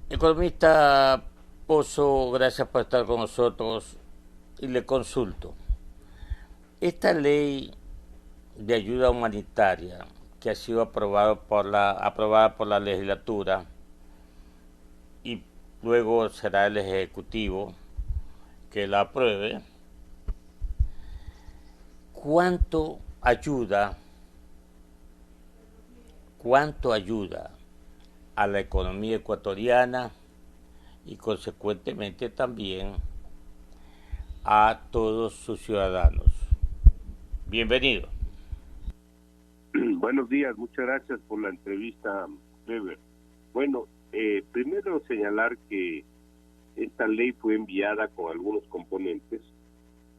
Economista Pozo, gracias por estar con nosotros y le consulto. Esta ley de ayuda humanitaria que ha sido aprobada por la legislatura y luego será el Ejecutivo que la apruebe, ¿cuánto ayuda, cuánto ayuda a la economía ecuatoriana y consecuentemente también a todos sus ciudadanos? Bienvenido. Buenos días, muchas gracias por la entrevista, Weber. Bueno, primero señalar que esta ley fue enviada con algunos componentes,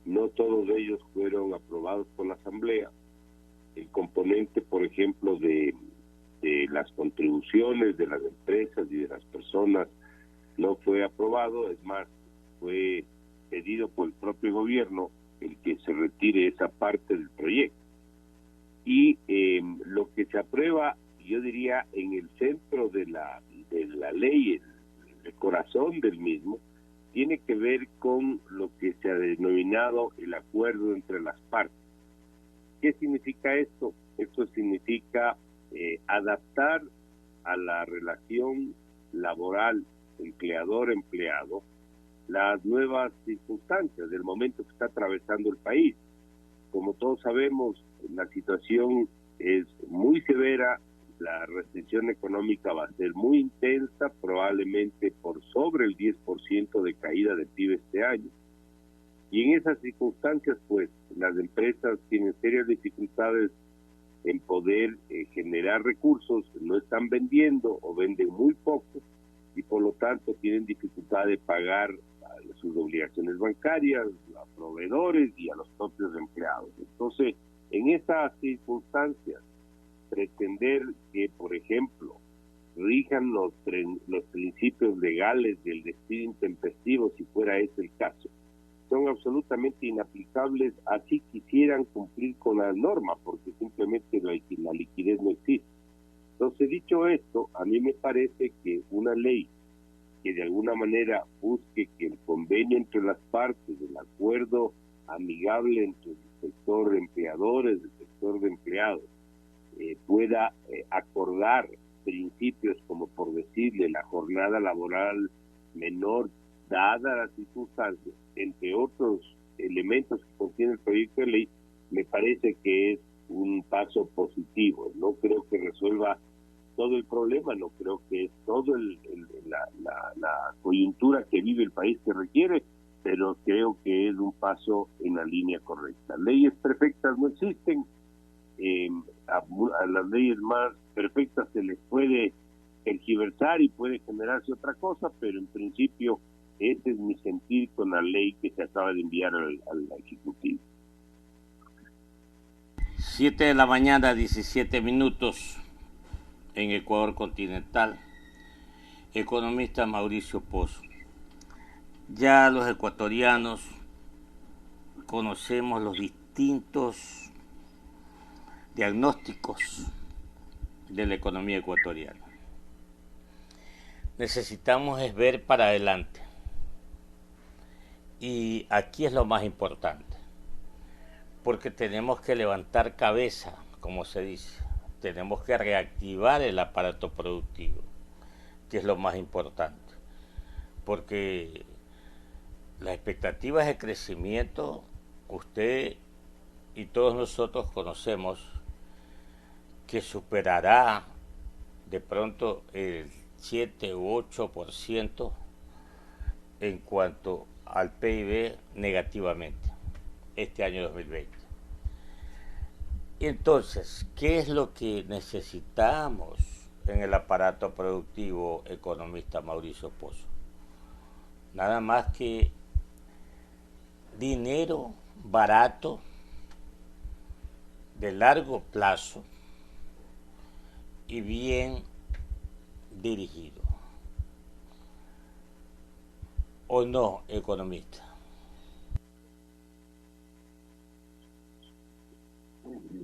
no todos ellos fueron aprobados por la Asamblea. El componente, por ejemplo, de las contribuciones de las empresas y de las personas no fue aprobado, es más, fue pedido por el propio gobierno el que se retire esa parte del proyecto. Y lo que se aprueba, yo diría, en el centro de la ley, el corazón del mismo, tiene que ver con lo que se ha denominado el acuerdo entre las partes. ¿Qué significa esto? Esto significa adaptar a la relación laboral empleador-empleado las nuevas circunstancias del momento que está atravesando el país. Como todos sabemos, la situación es muy severa, la restricción económica va a ser muy intensa, probablemente por sobre el 10% de caída del PIB este año. Y en esas circunstancias, pues, las empresas tienen serias dificultades en poder generar recursos, no están vendiendo o venden muy poco y por lo tanto tienen dificultad de pagar sus obligaciones bancarias, a proveedores y a los propios empleados. Entonces, en esas circunstancias, pretender que, por ejemplo, rijan los principios legales del despido intempestivo, si fuera ese el caso, son absolutamente inaplicables, así quisieran cumplir con la norma, porque simplemente la liquidez no existe. Entonces, dicho esto, a mí me parece que una ley que de alguna manera busque que el convenio entre las partes, el acuerdo amigable entre el sector de empleadores, el sector de empleados, pueda acordar principios como, por decirle, la jornada laboral menor, dada las circunstancias, entre otros elementos que contiene el proyecto de ley, me parece que es un paso positivo. No creo que resuelva todo el problema, no creo que es todo la coyuntura que vive el país que requiere, pero creo que es un paso en la línea correcta. Leyes perfectas no existen, a las leyes más perfectas se les puede tergiversar y puede generarse otra cosa, pero en principio ese es mi sentir con la ley que se acaba de enviar al Ejecutivo. 7 de la mañana, 17 minutos en Ecuador continental. Economista Mauricio Pozo. Ya los ecuatorianos conocemos los distintos diagnósticos de la economía ecuatoriana. Necesitamos es ver para adelante. Y aquí es lo más importante, porque tenemos que levantar cabeza, como se dice. Tenemos que reactivar el aparato productivo, que es lo más importante, porque las expectativas de crecimiento, usted y todos nosotros conocemos que superará de pronto el 7 u 8% en cuanto al PIB negativamente este año 2020. Entonces, ¿qué es lo que necesitamos en el aparato productivo, economista Mauricio Pozo? Nada más que dinero barato, de largo plazo y bien dirigido. ¿O no, economista?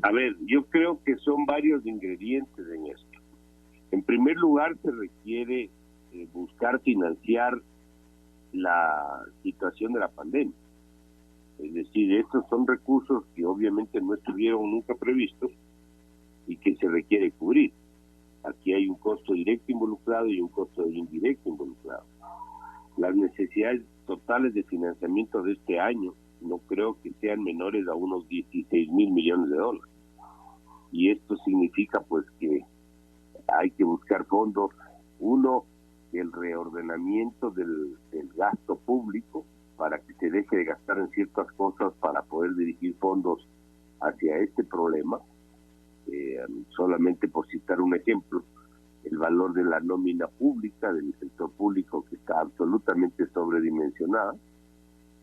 A ver, yo creo que son varios ingredientes en esto. En primer lugar, se requiere buscar financiar la situación de la pandemia. Es decir, estos son recursos que obviamente no estuvieron nunca previstos y que se requiere cubrir. Aquí hay un costo directo involucrado y un costo indirecto involucrado. Las necesidades totales de financiamiento de este año no creo que sean menores a unos 16,000 millones de dólares. Y esto significa pues que hay que buscar fondos. Uno, el reordenamiento del gasto público para que se deje de gastar en ciertas cosas para poder dirigir fondos hacia este problema. Solamente por citar un ejemplo, el valor de la nómina pública del sector público que está absolutamente sobredimensionada,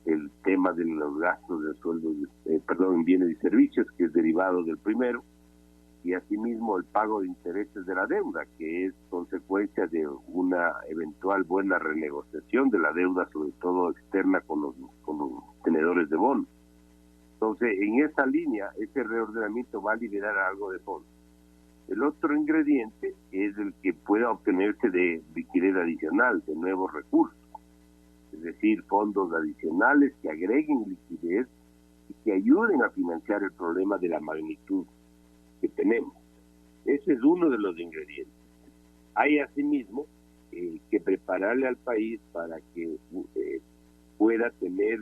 el tema de los gastos de sueldos, en bienes y servicios, que es derivado del primero, y asimismo el pago de intereses de la deuda, que es consecuencia de una eventual buena renegociación de la deuda, sobre todo externa con los tenedores de bonos. Entonces, en esa línea, ese reordenamiento va a liberar algo de fondos. El otro ingrediente es el que pueda obtenerse de liquidez adicional, de nuevos recursos, es decir, fondos adicionales que agreguen liquidez y que ayuden a financiar el problema de la magnitud que tenemos. Ese es uno de los ingredientes. Hay asimismo que prepararle al país para que pueda tener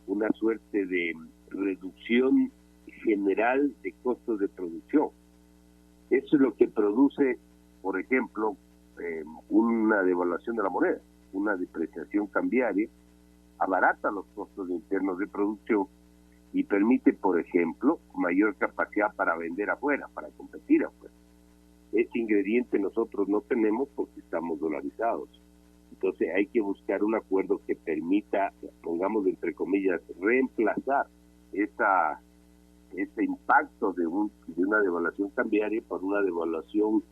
una suerte de reducción general de costos de producción. Eso es lo que produce, por ejemplo, una devaluación de la moneda, una depreciación cambiaria, abarata los costos internos de producción y permite, por ejemplo, mayor capacidad para vender afuera, para competir afuera. Este ingrediente nosotros no tenemos porque estamos dolarizados. Entonces hay que buscar un acuerdo que permita, pongamos entre comillas, reemplazar ese impacto de una devaluación cambiaria por una devaluación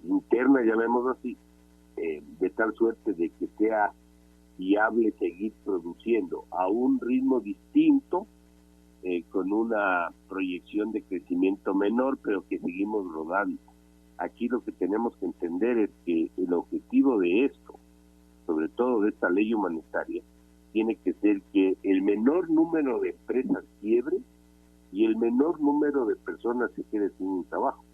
interna, llamémoslo así, de tal suerte de que sea viable seguir produciendo a un ritmo distinto, con una proyección de crecimiento menor, pero que seguimos rodando. Aquí lo que tenemos que entender es que el objetivo de esto, sobre todo de esta ley humanitaria, tiene que ser que el menor número de empresas quiebre y el menor número de personas se quede sin un trabajo.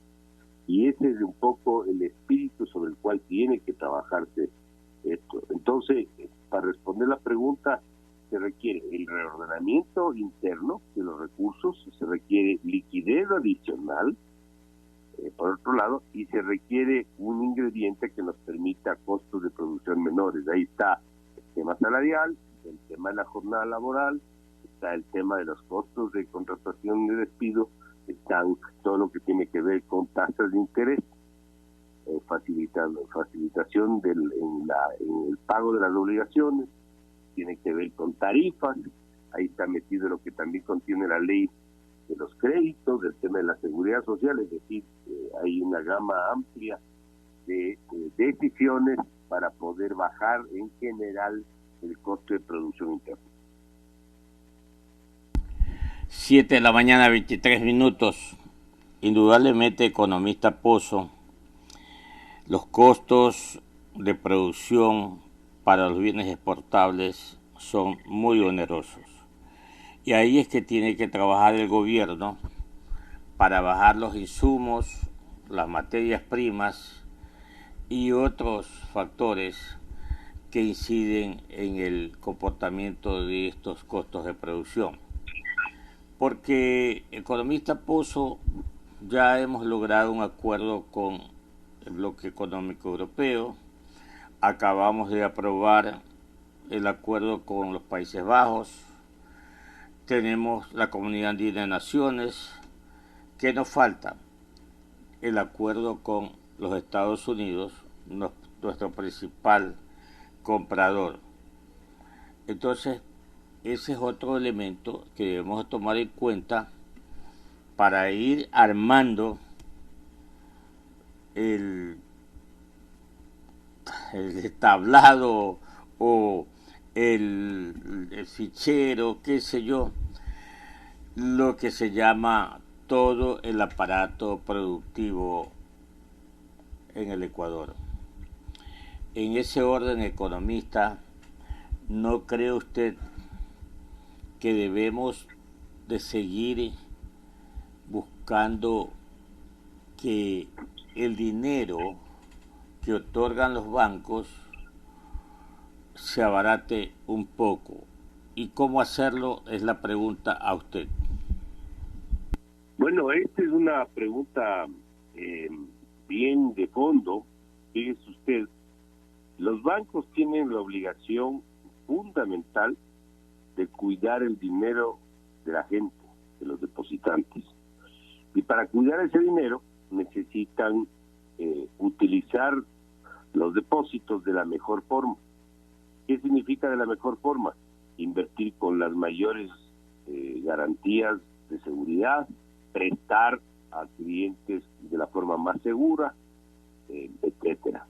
Y ese es un poco el espíritu sobre el cual tiene que trabajarse esto. Entonces, para responder la pregunta, se requiere el reordenamiento interno de los recursos, se requiere liquidez adicional, por otro lado, y se requiere un ingrediente que nos permita costos de producción menores. Ahí está el tema salarial, el tema de la jornada laboral, está el tema de los costos de contratación de despido, está todo lo que tiene que ver con tasas de interés, facilitación en el pago de las obligaciones, tiene que ver con tarifas, ahí está metido lo que también contiene la ley de los créditos, el tema de la seguridad social, es decir, hay una gama amplia de decisiones para poder bajar en general el costo de producción interna. 7 de la mañana, 23 minutos. Indudablemente, economista Pozo, los costos de producción para los bienes exportables son muy onerosos. Y ahí es que tiene que trabajar el gobierno para bajar los insumos, las materias primas y otros factores que inciden en el comportamiento de estos costos de producción. Porque, economista Pozo, ya hemos logrado un acuerdo con el bloque económico europeo, acabamos de aprobar el acuerdo con los Países Bajos, tenemos la Comunidad Andina de Naciones. ¿Qué nos falta? El acuerdo con los Estados Unidos, nuestro principal comprador. Entonces, ese es otro elemento que debemos tomar en cuenta para ir armando el tablado o el fichero, qué sé yo, lo que se llama todo el aparato productivo en el Ecuador. En ese orden, economista, ¿no cree usted que debemos de seguir buscando que el dinero que otorgan los bancos se abarate un poco? ¿Y cómo hacerlo? Es la pregunta a usted. Bueno, esta es una pregunta bien de fondo. Fíjese usted, los bancos tienen la obligación fundamental de cuidar el dinero de la gente, de los depositantes. Y para cuidar ese dinero necesitan utilizar los depósitos de la mejor forma. ¿Qué significa de la mejor forma? Invertir con las mayores garantías de seguridad, prestar a clientes de la forma más segura, etcétera.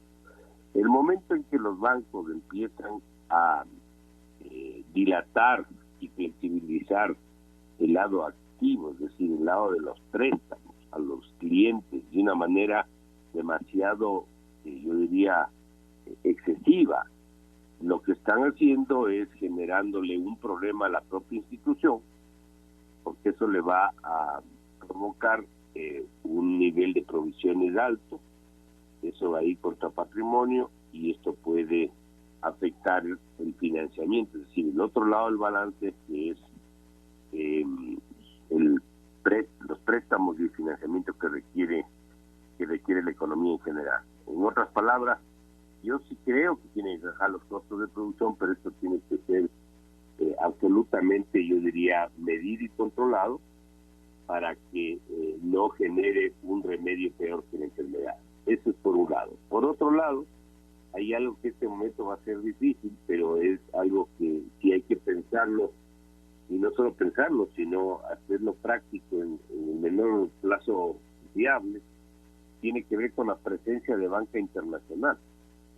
El momento en que los bancos empiezan a dilatar y flexibilizar el lado activo, es decir, el lado de los préstamos a los clientes de una manera demasiado, yo diría, excesiva, lo que están haciendo es generándole un problema a la propia institución, porque eso le va a provocar un nivel de provisiones alto, eso va a ir contra patrimonio y esto puede afectar el financiamiento, es decir, el otro lado del balance, que es los préstamos y el financiamiento que requiere la economía en general. En otras palabras, yo sí creo que tiene que bajar los costos de producción, pero esto tiene que ser absolutamente, yo diría, medido y controlado para que no genere un remedio peor que la enfermedad. Eso es por un lado. Por otro lado, hay algo que en este momento va a ser difícil, pero es algo que sí hay que pensarlo, y no solo pensarlo, sino hacerlo práctico en el menor plazo viable. Tiene que ver con la presencia de banca internacional.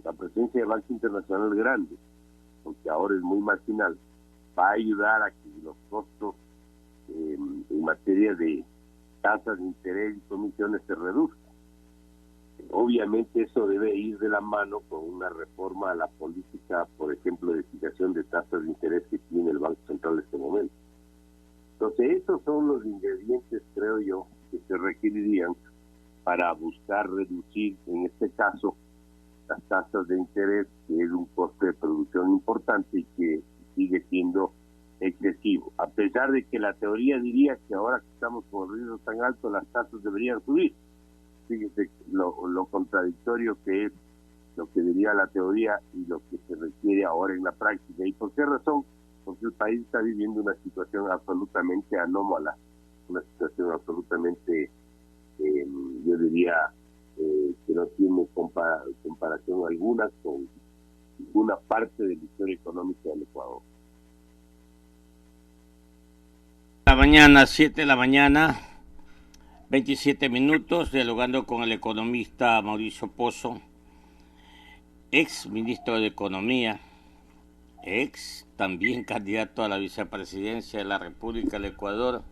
La presencia de banca internacional grande, porque ahora es muy marginal, va a ayudar a que los costos en materia de tasas de interés y comisiones se reduzcan. Obviamente eso debe ir de la mano con una reforma a la política, por ejemplo, de fijación de tasas de interés que tiene el Banco Central en este momento. Entonces, esos son los ingredientes, creo yo, que se requerirían para buscar reducir, en este caso, las tasas de interés, que es un coste de producción importante y que sigue siendo excesivo. A pesar de que la teoría diría que ahora que estamos con riesgos tan altos, las tasas deberían subir. Fíjese lo contradictorio que es lo que diría la teoría y lo que se requiere ahora en la práctica. ¿Y por qué razón? Porque el país está viviendo una situación absolutamente anómala, una situación absolutamente, yo diría, que no tiene comparación alguna con ninguna parte de la historia económica del Ecuador. La mañana, 7 de la mañana, 27 minutos, dialogando con el economista Mauricio Pozo, ex ministro de Economía, ex también candidato a la vicepresidencia de la República del Ecuador,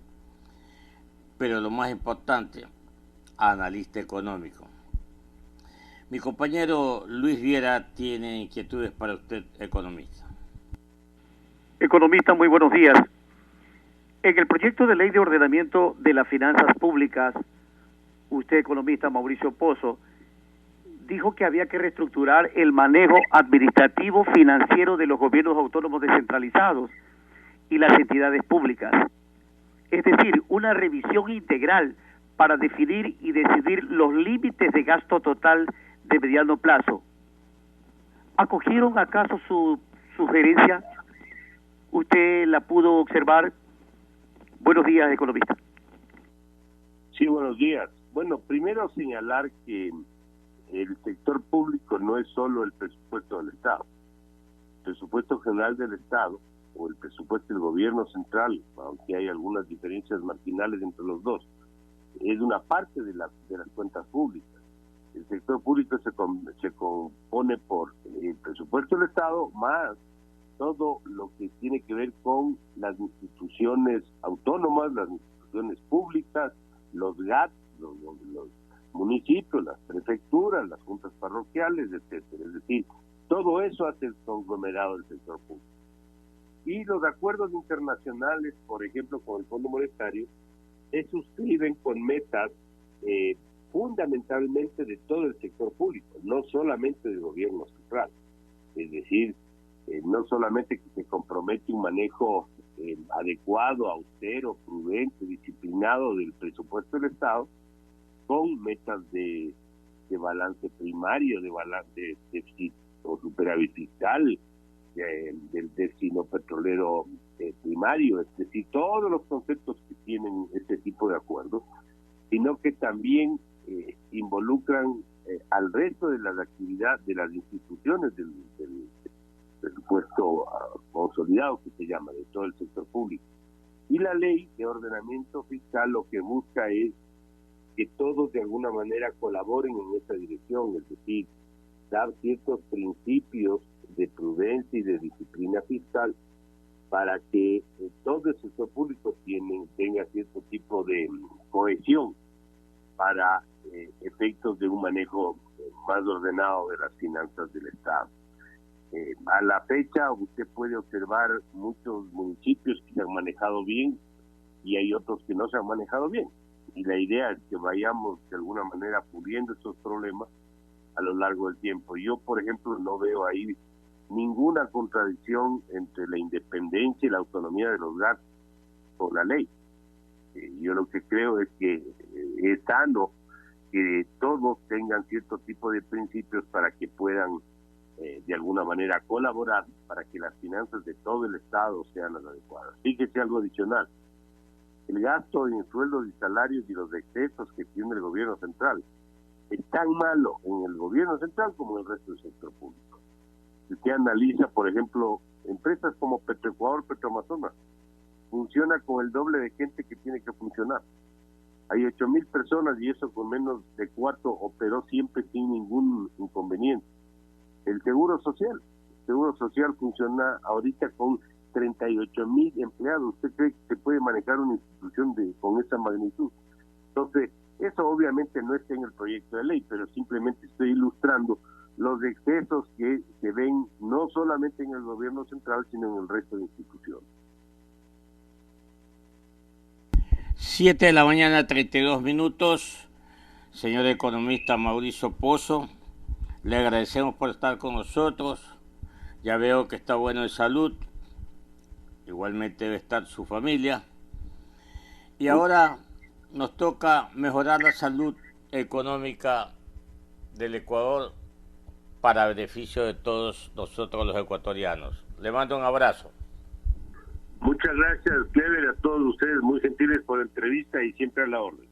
pero lo más importante, analista económico. Mi compañero Luis Viera tiene inquietudes para usted, economista. Economista, muy buenos días. En el proyecto de ley de ordenamiento de las finanzas públicas, usted, economista Mauricio Pozo, dijo que había que reestructurar el manejo administrativo financiero de los gobiernos autónomos descentralizados y las entidades públicas. Es decir, una revisión integral para definir y decidir los límites de gasto total de mediano plazo. ¿Acogieron acaso su sugerencia? ¿Usted la pudo observar? Buenos días, economista. Sí, buenos días. Bueno, primero señalar que el sector público no es solo el presupuesto del Estado. El presupuesto general del Estado o el presupuesto del gobierno central, aunque hay algunas diferencias marginales entre los dos, es una parte de las cuentas públicas. El sector público se compone por el presupuesto del Estado más todo lo que tiene que ver con las instituciones autónomas, las instituciones públicas, los GAT, municipios, las prefecturas, las juntas parroquiales, etcétera. Es decir, todo eso hace el conglomerado del sector público. Y los acuerdos internacionales, por ejemplo, con el Fondo Monetario, se suscriben con metas fundamentalmente de todo el sector público, no solamente del gobierno central. Es decir, no solamente que se compromete un manejo adecuado, austero, prudente, disciplinado del presupuesto del Estado, con metas de balance primario, de balance déficit o superávit fiscal, del destino petrolero primario, es decir, todos los conceptos que tienen este tipo de acuerdos, sino que también involucran al resto de las actividades de las instituciones del presupuesto consolidado, que se llama, de todo el sector público. Y la ley de ordenamiento fiscal lo que busca es que todos de alguna manera colaboren en esa dirección, es decir, dar ciertos principios de prudencia y de disciplina fiscal para que todo el sector público tenga cierto tipo de cohesión para efectos de un manejo más ordenado de las finanzas del Estado. A la fecha usted puede observar muchos municipios que se han manejado bien y hay otros que no se han manejado bien. Y la idea es que vayamos de alguna manera puliendo esos problemas a lo largo del tiempo. Yo, por ejemplo, no veo ahí ninguna contradicción entre la independencia y la autonomía de los gastos por la ley. Yo lo que creo es que es sano que todos tengan cierto tipo de principios para que puedan de alguna manera colaborar para que las finanzas de todo el Estado sean las adecuadas. Fíjese algo adicional. El gasto en sueldos y salarios y los excesos que tiene el gobierno central es tan malo en el gobierno central como en el resto del sector público. Si usted analiza, por ejemplo, empresas como Petroecuador, Petroamazonas, funciona con el doble de gente que tiene que funcionar. Hay 8,000 personas y eso con menos de 4 operó siempre sin ningún inconveniente. El Seguro Social funciona ahorita con 38,000 empleados. ¿Usted cree que se puede manejar una institución con esa magnitud? Entonces, eso obviamente no está en el proyecto de ley, pero simplemente estoy ilustrando los excesos que se ven no solamente en el gobierno central, sino en el resto de instituciones. 7:32 a.m, señor economista Mauricio Pozo, le agradecemos por estar con nosotros. Ya veo que está bueno de salud, igualmente debe estar su familia. Y ahora nos toca mejorar la salud económica del Ecuador para beneficio de todos nosotros los ecuatorianos. Le mando un abrazo. Muchas gracias, Clever, a todos ustedes, muy gentiles por la entrevista y siempre a la orden.